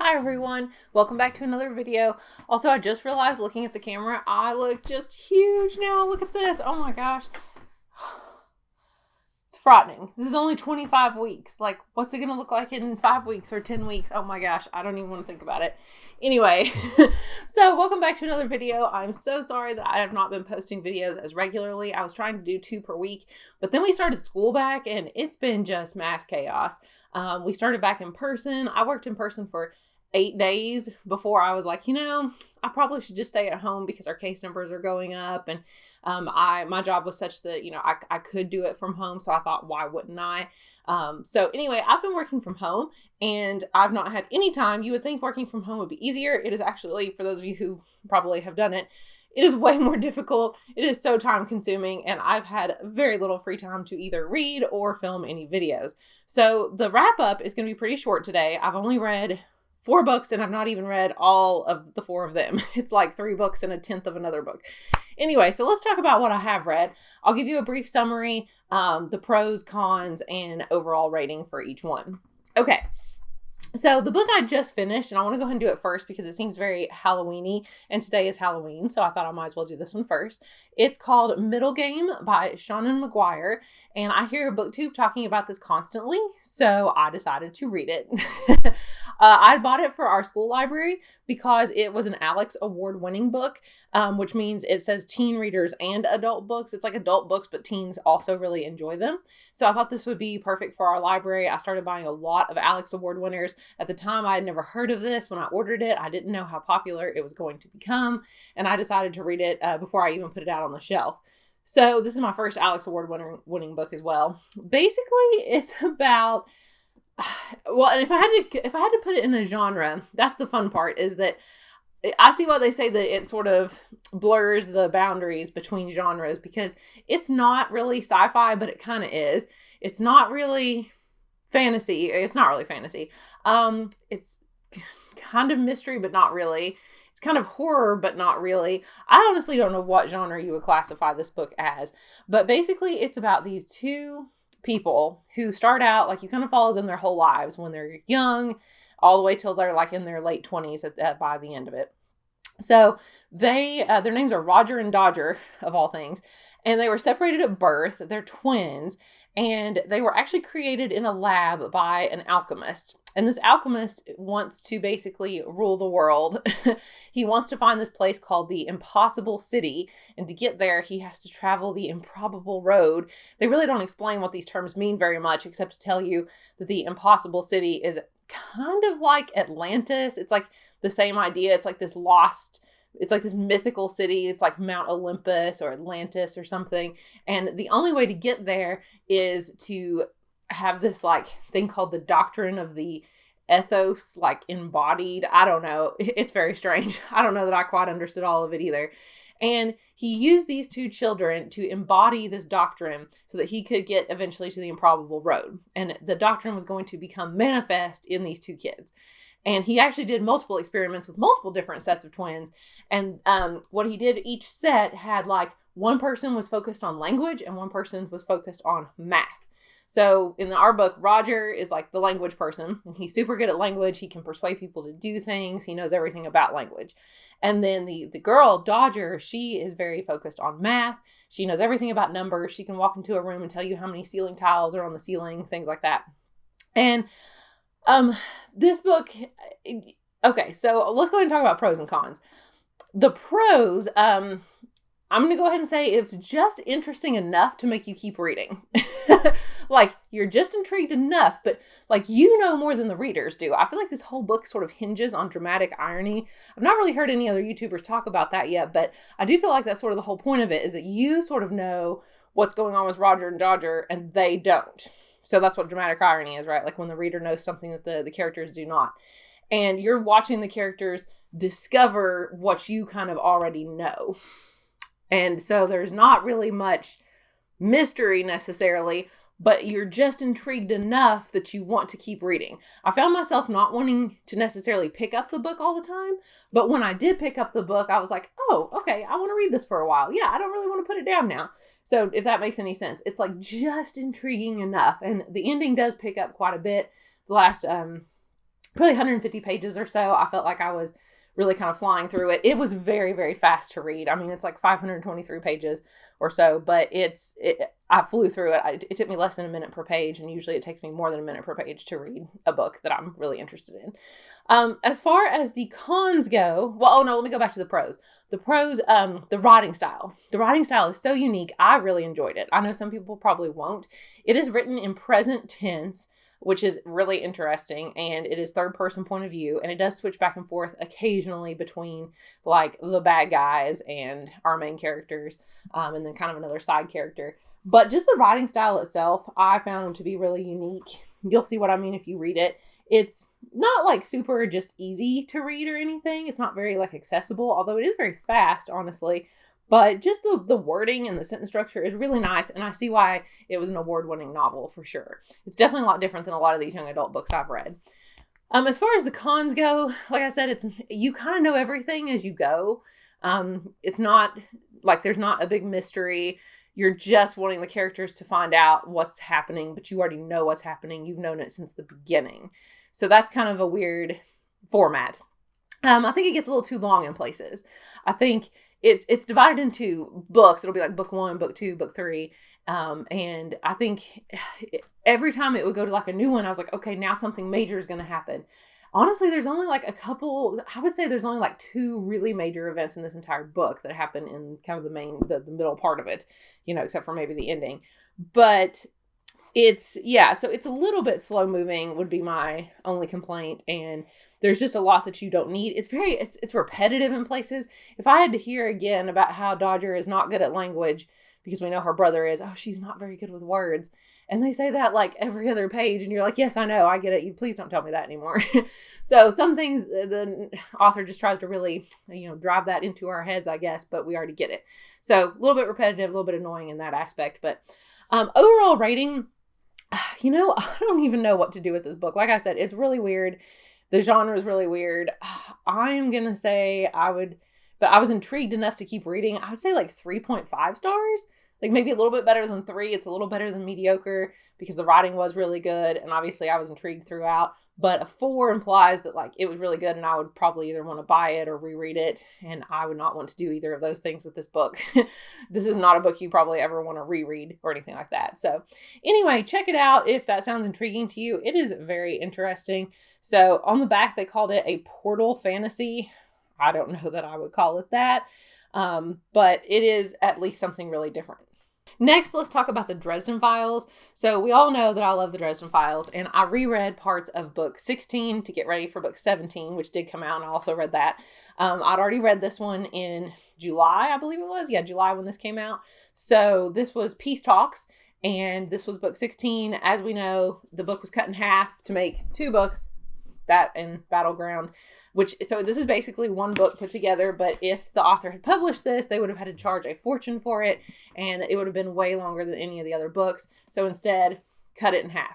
Hi everyone, welcome back to another video. Also, I just realized looking at the camera, I look just huge now. Look at this. Oh my gosh. It's frightening. This is only 25 weeks. Like, what's it going to look like in 5 weeks or 10 weeks? Oh my gosh, I don't even want to think about it. Anyway, so welcome back to another video. I'm so sorry that I have not been posting videos as regularly. I was trying to do 2 per week, but then we started school back and it's been just mass chaos. We started back in person. I worked in person for 8 days before I was like, I probably should just stay at home because our case numbers are going up. And my job was such that, I could do it from home. So I thought, why wouldn't I? So anyway, I've been working from home and I've not had any time. You would think working from home would be easier. It is actually, for those of you who probably have done it, it is way more difficult. It is so time consuming and I've had very little free time to either read or film any videos. So the wrap up is going to be pretty short today. I've only read 4 books and I've not even read all of the 4 of them. It's like 3 books and a 10th of another book. Anyway, so let's talk about what I have read. I'll give you a brief summary, the pros, cons, and overall rating for each one. Okay. So the book I just finished, and I want to go ahead and do it first because it seems very Halloween-y, and today is Halloween, so I thought I might as well do this one first. It's called Middle Game by Seanan McGuire, and I hear BookTube talking about this constantly, so I decided to read it. I bought it for our school library because it was an Alex Award-winning book, which means it says teen readers and adult books. It's like adult books, but teens also really enjoy them. So I thought this would be perfect for our library. I started buying a lot of Alex Award winners. At the time, I had never heard of this. When I ordered it, I didn't know how popular it was going to become, and I decided to read it before I even put it out on the shelf. So this is my first Alex Award winning book as well. Basically, it's about, well, and if I had to put it in a genre, that's the fun part, is that I see why they say that it sort of blurs the boundaries between genres, because it's not really sci-fi, but it kind of is. It's not really fantasy. It's not really fantasy. It's kind of mystery, but not really. It's kind of horror, but not really. I honestly don't know what genre you would classify this book as, but basically it's about these 2 people who start out, like, you kind of follow them their whole lives when they're young, all the way till they're like in their late 20s by the end of it. So they, their names are Roger and Dodger, of all things, and they were separated at birth. They're twins, and they were actually created in a lab by an alchemist. And this alchemist wants to basically rule the world. He wants to find this place called the Impossible City. And to get there, he has to travel the improbable road. They really don't explain what these terms mean very much, except to tell you that the Impossible City is kind of like Atlantis. It's like the same idea. It's like this lost, it's like this mythical city. It's like Mount Olympus or Atlantis or something. And the only way to get there is to have this like thing called the doctrine of the ethos, like embodied. I don't know. It's very strange. I don't know that I quite understood all of it either. And he used these 2 children to embody this doctrine so that he could get eventually to the improbable road. And the doctrine was going to become manifest in these 2 kids. And he actually did multiple experiments with multiple different sets of twins. And what he did, each set had like one person was focused on language and one person was focused on math. So in our book, Roger is like the language person, and he's super good at language. He can persuade people to do things. He knows everything about language. And then the girl, Dodger, she is very focused on math. She knows everything about numbers. She can walk into a room and tell you how many ceiling tiles are on the ceiling, things like that. And this book, okay, so let's go ahead and talk about pros and cons. The pros, I'm going to go ahead and say it's just interesting enough to make you keep reading. Like, you're just intrigued enough, but like, more than the readers do. I feel like this whole book sort of hinges on dramatic irony. I've not really heard any other YouTubers talk about that yet, but I do feel like that's sort of the whole point of it, is that you sort of know what's going on with Roger and Dodger and they don't. So that's what dramatic irony is, right? Like when the reader knows something that the characters do not. And you're watching the characters discover what you kind of already know. And so there's not really much mystery necessarily, but you're just intrigued enough that you want to keep reading. I found myself not wanting to necessarily pick up the book all the time, but when I did pick up the book, I was like, oh, okay, I want to read this for a while. Yeah, I don't really want to put it down now. So if that makes any sense, it's like just intriguing enough. And the ending does pick up quite a bit. The last probably 150 pages or so. I felt like I was really kind of flying through it. It was very, very fast to read. I mean, it's like 523 pages or so, but I flew through it. It took me less than a minute per page, and usually it takes me more than a minute per page to read a book that I'm really interested in. As far as the cons go, well, oh no, let me go back to the pros. The pros, the writing style. The writing style is so unique. I really enjoyed it. I know some people probably won't. It is written in present tense, which is really interesting, and it is third person point of view, and it does switch back and forth occasionally between like the bad guys and our main characters, and then kind of another side character. But just the writing style itself, I found to be really unique. You'll see what I mean if you read it. It's not like super just easy to read or anything. It's not very like accessible, although it is very fast, honestly. But just the wording and the sentence structure is really nice, and I see why it was an award-winning novel for sure. It's definitely a lot different than a lot of these young adult books I've read. As far as the cons go, like I said, you kind of know everything as you go. It's not like there's not a big mystery. You're just wanting the characters to find out what's happening, but you already know what's happening. You've known it since the beginning. So that's kind of a weird format. I think it gets a little too long in places. I think it's divided into books. It'll be like book 1, book 2, book 3. And I think every time it would go to like a new one, I was like, okay, now something major is going to happen. Honestly, there's only like I would say there's only like 2 really major events in this entire book that happen in kind of the middle part of it, except for maybe the ending. But so it's a little bit slow moving would be my only complaint. And there's just a lot that you don't need. It's repetitive in places. If I had to hear again about how Dodger is not good at language, because we know her brother is, she's not very good with words. And they say that like every other page, and you're like, yes, I know, I get it. You please don't tell me that anymore. So some things the author just tries to really, drive that into our heads, I guess, but we already get it. So a little bit repetitive, a little bit annoying in that aspect. But overall rating, I don't even know what to do with this book. Like I said, it's really weird. The genre is really weird. I'm going to say but I was intrigued enough to keep reading. I would say like 3.5 stars. Like maybe a little bit better than 3. It's a little better than mediocre because the writing was really good. And obviously I was intrigued throughout. But a 4 implies that like it was really good and I would probably either want to buy it or reread it. And I would not want to do either of those things with this book. This is not a book you probably ever want to reread or anything like that. So anyway, check it out if that sounds intriguing to you. It is very interesting. So on the back, they called it a portal fantasy. I don't know that I would call it that. But it is at least something really different. Next, let's talk about the Dresden Files. So we all know that I love the Dresden Files, and I reread parts of book 16 to get ready for book 17, which did come out, and I also read that. I'd already read this one in July, I believe it was. Yeah, July when this came out. So this was Peace Talks, and this was book 16. As we know, the book was cut in half to make 2 books, that and Battleground. So this is basically one book put together, but if the author had published this, they would have had to charge a fortune for it, and it would have been way longer than any of the other books. So instead, cut it in half.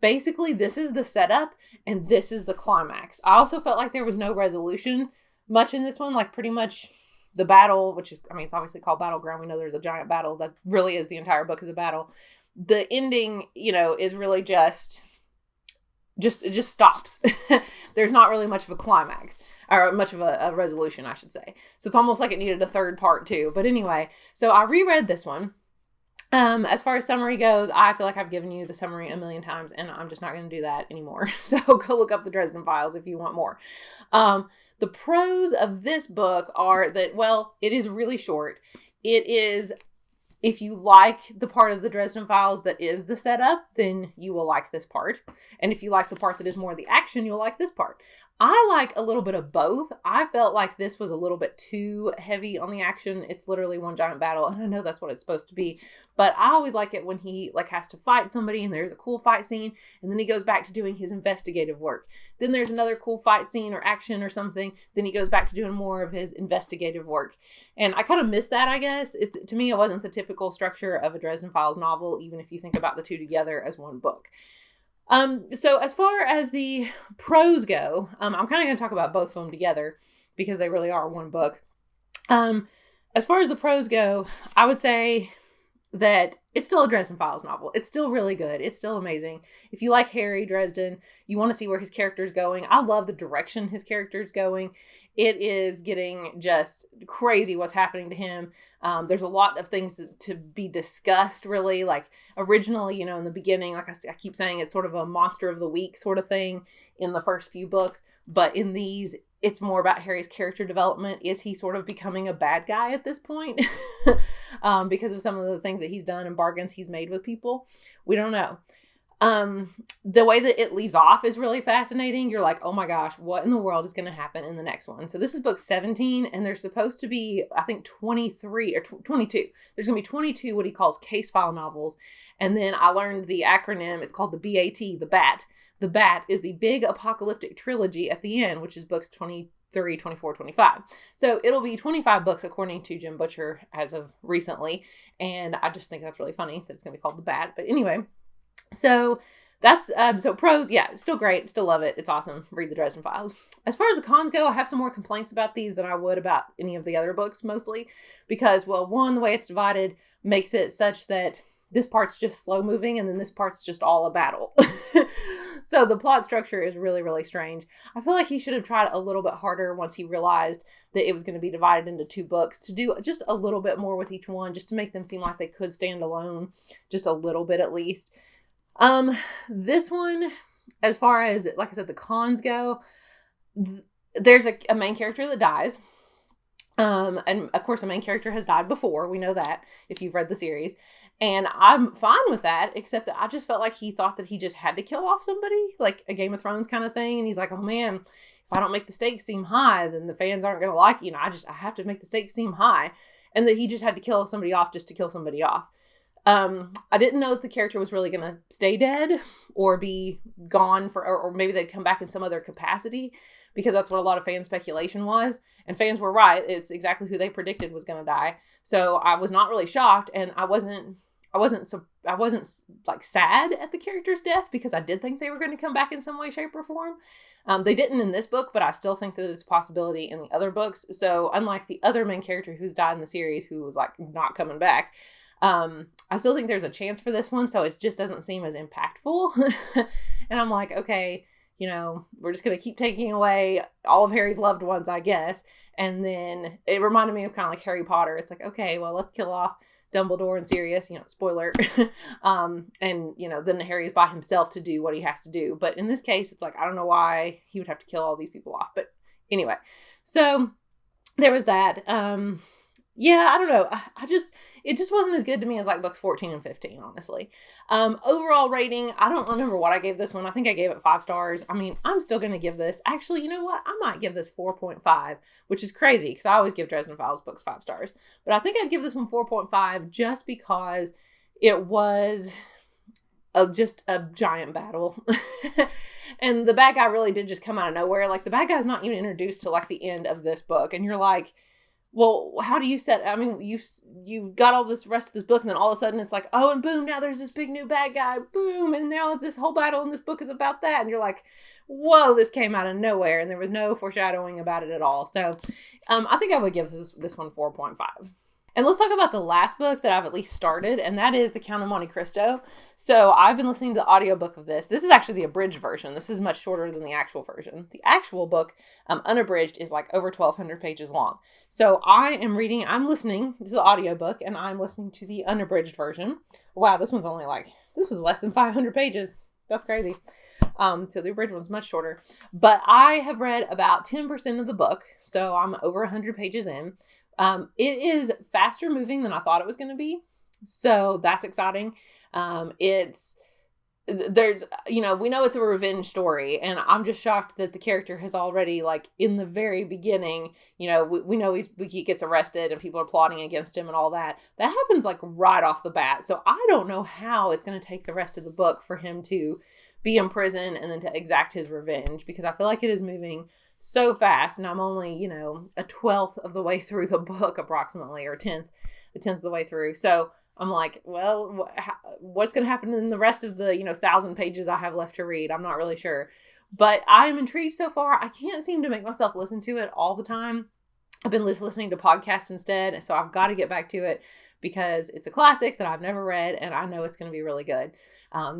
Basically, this is the setup, and this is the climax. I also felt like there was no resolution much in this one, like pretty much the battle, which is, it's obviously called Battleground. We know there's a giant battle that really is the entire book is a battle. The ending, is really just stops. There's not really much of a climax or much of a resolution, I should say. So it's almost like it needed a third part too. But anyway, so I reread this one. As far as summary goes, I feel like I've given you the summary a million times and I'm just not going to do that anymore. So go look up the Dresden Files if you want more. The pros of this book are that, well, it is really short. It is, if you like the part of the Dresden Files that is the setup, then you will like this part. And if you like the part that is more the action, you'll like this part. I like a little bit of both. I felt like this was a little bit too heavy on the action. It's literally one giant battle, and I know that's what it's supposed to be, but I always like it when he has to fight somebody and there's a cool fight scene, and then he goes back to doing his investigative work. Then there's another cool fight scene or action or something. Then he goes back to doing more of his investigative work. And I kind of miss that, I guess. To me, it wasn't the typical structure of a Dresden Files novel, even if you think about the two together as one book. So as far as the pros go, I'm kind of going to talk about both of them together because they really are one book. As far as the pros go, I would say that it's still a Dresden Files novel. It's still really good. It's still amazing. If you like Harry Dresden, you want to see where his character is going. I love the direction his character is going. It is getting just crazy what's happening to him. There's a lot of things to be discussed, really. Like, originally, you know, in the beginning, like I keep saying, it's sort of a monster of the week sort of thing in the first few books. But in these, it's more about Harry's character development. Is he sort of becoming a bad guy at this point? Because of some of the things that he's done and bargains he's made with people? We don't know. The way that it leaves off is really fascinating. You're like, oh my gosh, what in the world is going to happen in the next one? So this is book 17, and there's supposed to be, I think, 23 or 22. There's going to be 22 what he calls case file novels. And then I learned the acronym. It's called the BAT, the BAT. The BAT is the Big Apocalyptic Trilogy at the end, which is books 23, 24, 25. So it'll be 25 books according to Jim Butcher as of recently. And I just think that's really funny that it's going to be called the BAT. But anyway, so that's, so pros, yeah, still great. Still love it. It's awesome. Read the Dresden Files. As far as the cons go, I have some more complaints about these than I would about any of the other books, mostly because, well, one, the way it's divided makes it such that this part's just slow moving and then this part's just all a battle. So the plot structure is really, really strange. I feel like he should have tried a little bit harder once he realized that it was going to be divided into 2 books, to do just a little bit more with each one, just to make them seem like they could stand alone, just a little bit at least. This one, as far as, like I said, the cons go, there's a main character that dies. And of course, the main character has died before. We know that if you've read the series. And I'm fine with that, except that I just felt like he thought that he just had to kill off somebody, like a Game of Thrones kind of thing. And he's like, oh man, if I don't make the stakes seem high, then the fans aren't going to like, I have to make the stakes seem high. And that he just had to kill somebody off just to kill somebody off. I didn't know if the character was really going to stay dead or be gone or maybe they'd come back in some other capacity, because that's what a lot of fan speculation was. And fans were right. It's exactly who they predicted was going to die. So I was not really shocked, and I wasn't like sad at the character's death, because I did think they were going to come back in some way, shape, or form. They didn't in this book, but I still think that it's a possibility in the other books. So unlike the other main character who's died in the series, who was like not coming back, I still think there's a chance for this one. So it just doesn't seem as impactful. And I'm like, okay, we're just going to keep taking away all of Harry's loved ones, I guess. And then it reminded me of kind of like Harry Potter. It's like, okay, well, let's kill off Dumbledore and Sirius, spoiler. And, then Harry is by himself to do what he has to do. But in this case, it's like, I don't know why he would have to kill all these people off. But anyway, so there was that. Yeah, I don't know. It just wasn't as good to me as like books 14 and 15, honestly. Overall rating, I don't remember what I gave this one. I think I gave it 5 stars. I mean, I'm still going to give this. Actually, you know what? I might give this 4.5, which is crazy because I always give Dresden Files books 5 stars. But I think I'd give this one 4.5 just because it was just a giant battle. And the bad guy really did just come out of nowhere. Like, the bad guy's not even introduced to like the end of this book. And you're like, well, how do you you've got all this rest of this book, and then all of a sudden it's like, oh, and boom, now there's this big new bad guy, boom, and now this whole battle in this book is about that, and you're like, whoa, this came out of nowhere, and there was no foreshadowing about it at all. So I think I would give this one 4.5. And let's talk about the last book that I've at least started, and that is The Count of Monte Cristo. So I've been listening to the audiobook of this. This is actually the abridged version. This is much shorter than the actual version. The actual book, unabridged, is like over 1,200 pages long. So I'm listening to the audiobook, and I'm listening to the unabridged version. Wow, this was less than 500 pages. That's crazy. So the abridged one's much shorter. But I have read about 10% of the book, so I'm over 100 pages in. It is faster moving than I thought it was going to be. So that's exciting. We know it's a revenge story, and I'm just shocked that the character has already, like, in the very beginning, we know he gets arrested and people are plotting against him and all that. That happens like right off the bat. So I don't know how it's going to take the rest of the book for him to be in prison and then to exact his revenge, because I feel like it is moving so fast, and I'm only, a 12th of the way through the book approximately, or a 10th of the way through. So I'm like, well, what's going to happen in the rest of the, 1,000 pages I have left to read? I'm not really sure, but I'm intrigued so far. I can't seem to make myself listen to it all the time. I've been just listening to podcasts instead, so I've got to get back to it. because it's a classic that I've never read and I know it's going to be really good.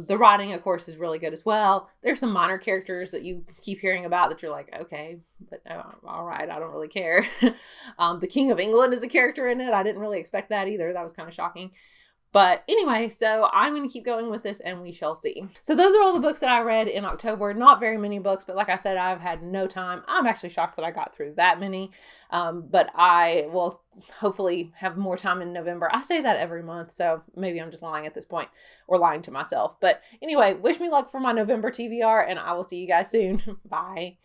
The writing, of course, is really good as well. There's some minor characters that you keep hearing about that you're like, okay, but all right, I don't really care. The King of England is a character in it. I didn't really expect that either. That was kind of shocking. But anyway, so I'm going to keep going with this and we shall see. So those are all the books that I read in October. Not very many books, but like I said, I've had no time. I'm actually shocked that I got through that many. But I will hopefully have more time in November. I say that every month, so maybe I'm just lying at this point or lying to myself. But anyway, wish me luck for my November TBR and I will see you guys soon. Bye.